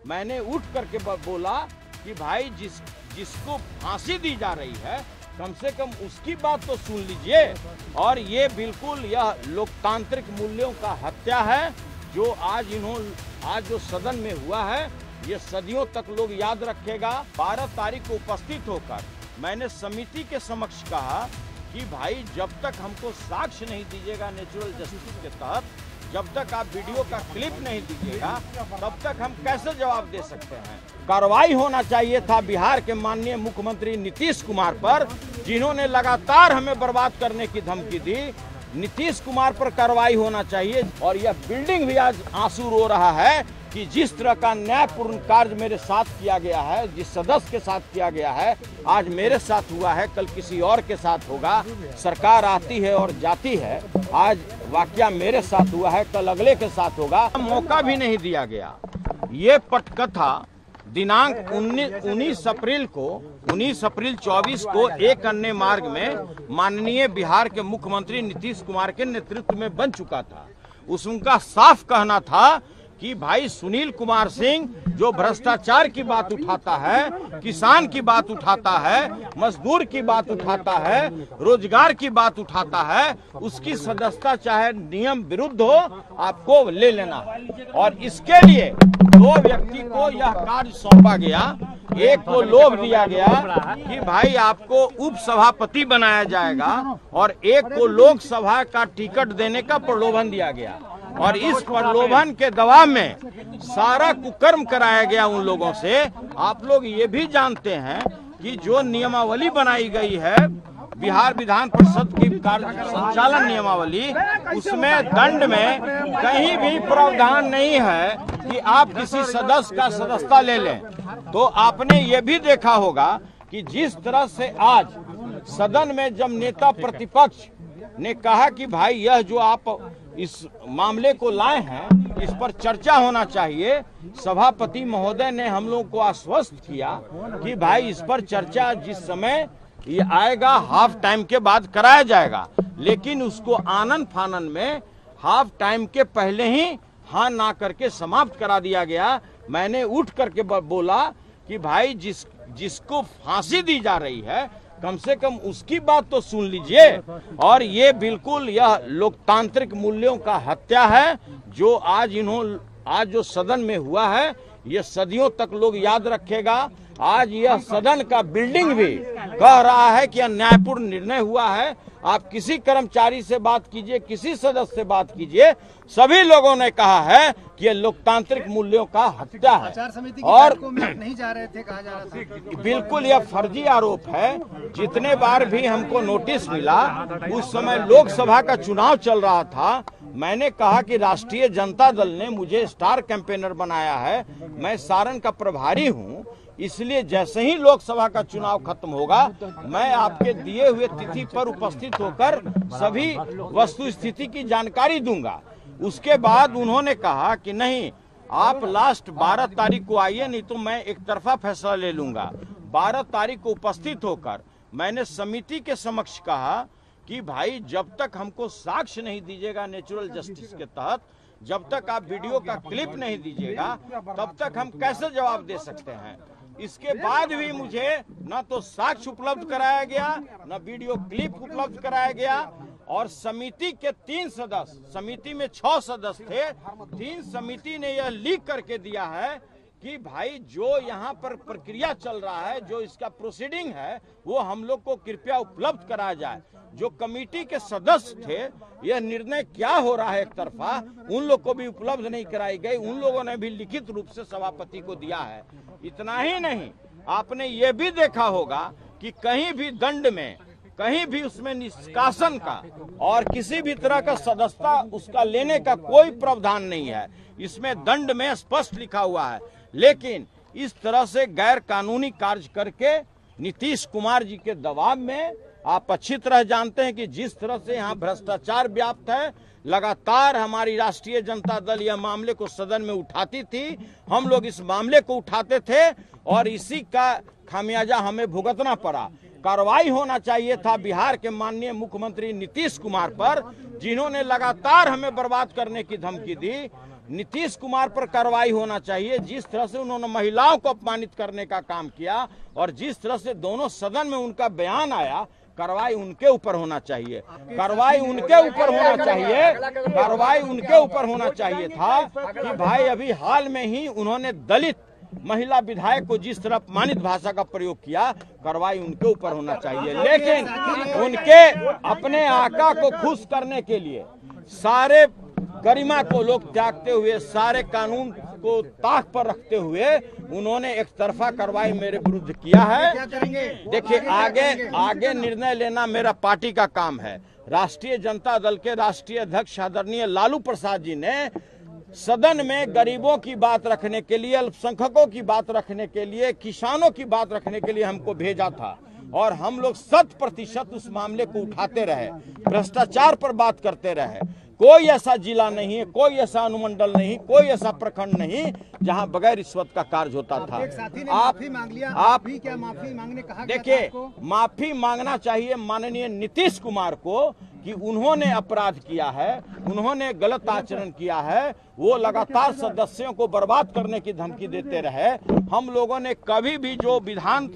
मैंने उठ करके बोला कि भाई जिसको फांसी दी जा रही है कम से कम उसकी बात तो सुन लीजिए। और ये बिल्कुल यह लोकतांत्रिक मूल्यों का हत्या है जो आज जो सदन में हुआ है ये सदियों तक लोग याद रखेगा। 12 तारीख को उपस्थित होकर मैंने समिति के समक्ष कहा कि भाई जब तक हमको साक्ष्य नहीं दीजिएगा नेचुरल जस्टिस के तहत, जब तक आप वीडियो का क्लिप नहीं दीजिएगा तब तक हम कैसे जवाब दे सकते हैं। कार्रवाई होना चाहिए था बिहार के माननीय मुख्यमंत्री नीतीश कुमार पर, जिन्होंने लगातार हमें बर्बाद करने की धमकी दी। नीतीश कुमार पर कार्रवाई होना चाहिए। और यह बिल्डिंग भी आज आंसू रो रहा है कि जिस तरह का न्यायपूर्ण कार्य मेरे साथ किया गया है, जिस सदस्य के साथ किया गया है, आज मेरे साथ हुआ है, कल किसी और के साथ होगा। सरकार आती है और जाती है, आज वाकया मेरे साथ हुआ है, कल अगले के साथ होगा। मौका भी नहीं दिया गया। ये पटकथा दिनांक 19 अप्रैल 24 को एक अन्य मार्ग में माननीय बिहार के मुख्यमंत्री नीतीश कुमार के नेतृत्व में बन चुका था। उनका साफ कहना था कि भाई सुनील कुमार सिंह जो भ्रष्टाचार की बात उठाता है, किसान की बात उठाता है, मजदूर की बात उठाता है, रोजगार की बात उठाता है, उसकी सदस्यता चाहे नियम विरुद्ध हो आपको ले लेना। और इसके लिए 2 व्यक्ति को यह कार्य सौंपा गया। एक को लोभ दिया गया कि भाई आपको उप सभापति बनाया जाएगा और एक को लोकसभा का टिकट देने का प्रलोभन दिया गया। और इस प्रलोभन के दबाव में सारा कुकर्म कराया गया उन लोगों से। आप लोग ये भी जानते हैं कि जो नियमावली बनाई गई है बिहार विधान परिषद की कार्य संचालन नियमावली, उसमें दंड में कहीं भी प्रावधान नहीं है कि आप किसी सदस्य का सदस्यता ले लें। तो आपने ये भी देखा होगा कि जिस तरह से आज सदन में जब नेता प्रतिपक्ष ने कहा कि भाई यह जो आप इस मामले को लाए हैं इस पर चर्चा होना चाहिए, सभापति महोदय ने हम लोगों को आश्वस्त किया कि भाई इस पर चर्चा जिस समय ये आएगा हाफ टाइम के बाद कराया जाएगा। लेकिन उसको आनन फानन में हाफ टाइम के पहले ही हाँ ना करके समाप्त करा दिया गया। मैंने उठ करके बोला कि भाई जिसको फांसी दी जा रही है कम से कम उसकी बात तो सुन लीजिए। और ये बिल्कुल यह लोकतांत्रिक मूल्यों का हत्या है जो आज जो सदन में हुआ है ये सदियों तक लोग याद रखेगा। आज यह सदन का बिल्डिंग भी कह रहा है कि न्यायपूर्ण निर्णय हुआ है। आप किसी कर्मचारी से बात कीजिए, किसी सदस्य से बात कीजिए, सभी लोगों ने कहा है कि यह लोकतांत्रिक मूल्यों का हत्या है। और नहीं जा रहे थे, कहा जा रहा था। बिल्कुल यह फर्जी आरोप है। जितने बार भी हमको नोटिस मिला उस समय लोकसभा का चुनाव चल रहा था, मैंने कहा कि राष्ट्रीय जनता दल ने मुझे स्टार कैंपेनर बनाया है, मैं सारण का प्रभारी हूं, इसलिए जैसे ही लोकसभा का चुनाव खत्म होगा मैं आपके दिए हुए तिथि पर उपस्थित होकर सभी वस्तु स्थिति की जानकारी दूंगा। उसके बाद उन्होंने कहा कि नहीं, आप लास्ट 12 तारीख को आइए, नहीं तो मैं एक तरफा फैसला ले लूंगा। 12 तारीख को उपस्थित होकर मैंने समिति के समक्ष कहा कि भाई जब तक हमको साक्ष्य नहीं दीजिएगा नेचुरल जस्टिस के तहत, जब तक आप वीडियो का क्लिप नहीं दीजिएगा तब तक हम कैसे जवाब दे सकते हैं। इसके बाद भी मुझे न तो साक्ष्य उपलब्ध कराया गया, न वीडियो क्लिप उपलब्ध कराया गया। और समिति के 3 सदस्य, समिति में 6 सदस्य थे, 3 समिति ने यह लीक करके दिया है कि भाई जो यहाँ पर प्रक्रिया चल रहा है, जो इसका प्रोसीडिंग है, वो हम लोग को कृपया उपलब्ध कराया जाए। जो कमेटी के सदस्य थे, यह निर्णय क्या हो रहा है एक तरफा, उन लोग को भी उपलब्ध नहीं कराई गई। उन लोगों ने भी लिखित रूप से सभापति को दिया है। इतना ही नहीं, आपने ये भी देखा होगा कि कहीं भी दंड में, कहीं भी उसमें निष्कासन का और किसी भी तरह का सदस्यता उसका लेने का कोई प्रावधान नहीं है। इसमें दंड में स्पष्ट लिखा हुआ है। लेकिन इस तरह से गैर कानूनी कार्य करके नीतीश कुमार जी के दबाव में, आप अच्छी तरह जानते हैं कि जिस तरह से यहाँ भ्रष्टाचार व्याप्त है, लगातार हमारी राष्ट्रीय जनता दल यह मामले को सदन में उठाती थी, हम लोग इस मामले को उठाते थे और इसी का खामियाजा हमें भुगतना पड़ा। कार्रवाई होना चाहिए था बिहार के माननीय मुख्यमंत्री नीतीश कुमार पर, जिन्होंने लगातार हमें बर्बाद करने की धमकी दी। नीतीश कुमार पर कार्रवाई होना चाहिए। जिस तरह से उन्होंने महिलाओं को अपमानित करने का काम किया और जिस तरह से दोनों सदन में उनका बयान आया, कार्रवाई उनके ऊपर होना चाहिए। कार्रवाई उनके ऊपर होना चाहिए। कार्रवाई उनके ऊपर होना चाहिए था कि भाई अभी हाल में ही उन्होंने दलित महिला विधायक को जिस तरह अपमानित भाषा का प्रयोग किया, कार्रवाई उनके ऊपर होना चाहिए। लेकिन उनके अपने आका को खुश करने के लिए सारे गरिमा को लोग त्यागते हुए, सारे कानून को ताक पर रखते हुए उन्होंने एक तरफा कार्रवाई मेरे विरुद्ध किया है। देखिए, आगे निर्णय लेना मेरा पार्टी का काम है। राष्ट्रीय जनता दल के राष्ट्रीय अध्यक्ष आदरणीय लालू प्रसाद जी ने सदन में गरीबों की बात रखने के लिए, अल्पसंख्यकों की बात रखने के लिए, किसानों की बात रखने के लिए हमको भेजा था और हम लोग 100% उस मामले को उठाते रहे, भ्रष्टाचार पर बात करते रहे। कोई ऐसा जिला नहीं है, कोई ऐसा अनुमंडल नहीं, कोई ऐसा प्रखंड नहीं जहां बगैर रिश्वत का कार्य होता था। माफी मांग लिया, आप भी क्या माफी मांगने कहा? देखिए, माफी मांगना चाहिए माननीय नीतीश कुमार को कि उन्होंने अपराध किया है, उन्होंने गलत आचरण किया है। वो लगातार सदस्यों को बर्बाद करने की धमकी देते रहे। हम लोगों ने कभी भी जो विधान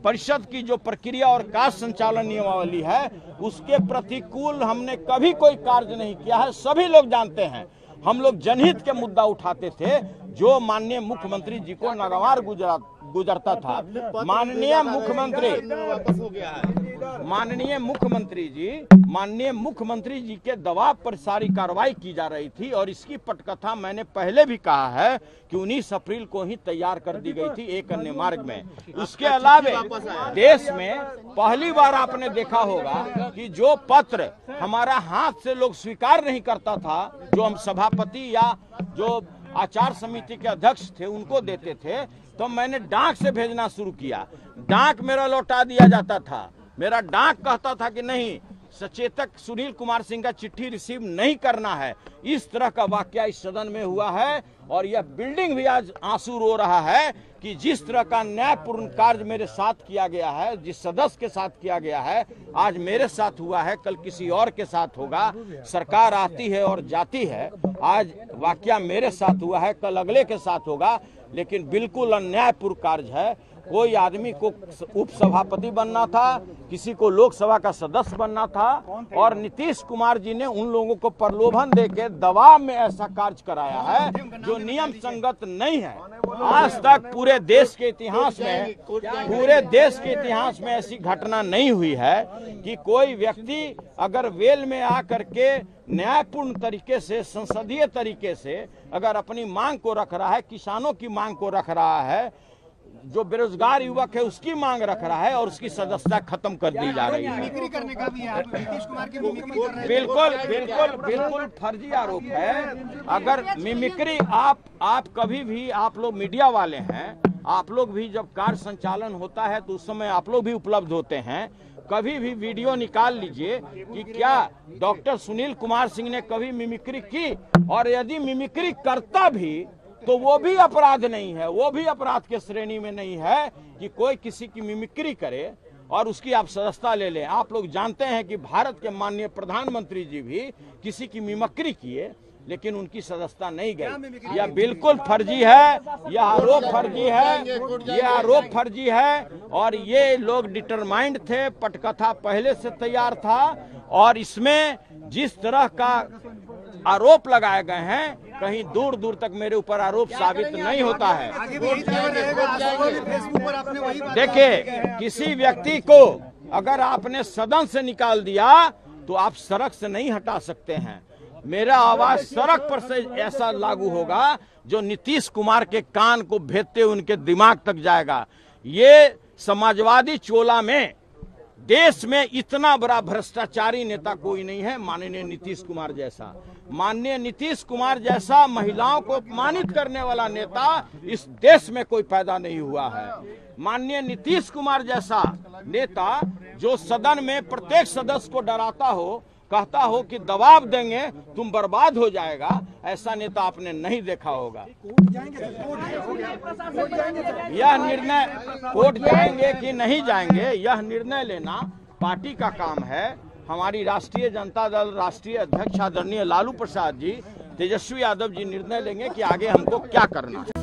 परिषद की जो प्रक्रिया और कार्य संचालन नियमावली है उसके प्रतिकूल हमने कभी कोई कार्य नहीं किया है। सभी लोग जानते हैं, हम लोग जनहित के मुद्दा उठाते थे जो माननीय मुख्यमंत्री जी को नागवार गुजरता था। माननीय मुख्यमंत्री जी के दबाव पर सारी कार्रवाई की जा रही थी और इसकी पटकथा मैंने पहले भी कहा है कि 19 अप्रैल को ही तैयार कर दी गई थी एक अन्य मार्ग में। उसके अलावा देश में पहली बार आपने देखा होगा कि जो पत्र हमारा हाथ से लोग स्वीकार नहीं करता था, जो हम सभापति या जो आचार समिति के अध्यक्ष थे उनको देते थे, तो मैंने डाक से भेजना शुरू किया। डाक मेरा लौटा दिया जाता था। मेरा डाक कहता था कि नहीं, सचेतक सुनील कुमार सिंह का चिट्ठी रिसीव नहीं करना है। इस तरह का वाकया इस सदन में हुआ है और यह बिल्डिंग भी आज आंसू रो रहा है कि जिस तरह का न्यायपूर्ण कार्य मेरे साथ किया गया है, जिस सदस्य के साथ किया गया है, आज मेरे साथ हुआ है, कल किसी और के साथ होगा। सरकार आती है और जाती है। आज वाकया मेरे साथ हुआ है, कल अगले के साथ होगा, लेकिन बिल्कुल अन्यायपूर्ण कार्य है। कोई आदमी को उपसभापति बनना था, किसी को लोकसभा का सदस्य बनना था और नीतीश कुमार जी ने उन लोगों को प्रलोभन देके दबाव में ऐसा कार्य कराया है जो नियम संगत नहीं है। आज तक पूरे देश के इतिहास में ऐसी घटना नहीं हुई है कि कोई व्यक्ति अगर वेल में आकर के न्यायपूर्ण तरीके से, संसदीय तरीके से अगर अपनी मांग को रख रहा है, किसानों की मांग को रख रहा है, जो बेरोजगार युवक है उसकी मांग रख रहा है और उसकी सदस्यता खत्म कर दी जा रही है। मिमिक्री करने का भी है, नीतीश कुमार की मिमिक्री कर रहे हैं। बिल्कुल फर्जी आरोप है। अगर मिमिक्री आप कभी भी, आप लोग मीडिया वाले हैं, आप लोग भी जब कार्य संचालन होता है तो उस समय आप लोग भी उपलब्ध होते हैं। कभी भी वीडियो निकाल लीजिए कि क्या डॉक्टर सुनील कुमार सिंह ने कभी मिमिक्री की, और यदि मिमिक्री करता भी तो वो भी अपराध नहीं है, वो भी अपराध के श्रेणी में नहीं है कि कोई किसी की मिमिक्री करे और उसकी आप सदस्यता ले लें। आप लोग जानते हैं कि भारत के माननीय प्रधानमंत्री जी भी किसी की मिमिक्री किए लेकिन उनकी सदस्यता नहीं गई। यह बिल्कुल फर्जी है, यह आरोप फर्जी है और ये लोग डिटरमाइंड थे। पटकथा पहले से तैयार था और इसमें जिस तरह का आरोप लगाए गए हैं, कहीं दूर दूर तक मेरे ऊपर आरोप साबित नहीं होता है। देखिए, किसी व्यक्ति को अगर आपने सदन से निकाल दिया तो आप सड़क से नहीं हटा सकते हैं। मेरा आवाज सड़क पर से ऐसा लागू होगा जो नीतीश कुमार के कान को भेदते हुए उनके दिमाग तक जाएगा। ये समाजवादी चोला में देश में इतना बड़ा भ्रष्टाचारी नेता कोई नहीं है माननीय नीतीश कुमार जैसा। माननीय नीतीश कुमार जैसा महिलाओं को अपमानित करने वाला नेता इस देश में कोई पैदा नहीं हुआ है। माननीय नीतीश कुमार जैसा नेता जो सदन में प्रत्येक सदस्य को डराता हो, कहता हो कि दबाव देंगे तुम बर्बाद हो जाएगा, ऐसा नेता आपने नहीं देखा होगा। यह निर्णय कोर्ट जाएंगे कि नहीं जाएंगे, यह निर्णय लेना पार्टी का काम है। हमारी राष्ट्रीय जनता दल राष्ट्रीय अध्यक्ष आदरणीय लालू प्रसाद जी तेजस्वी यादव जी निर्णय लेंगे कि आगे हमको क्या करना है।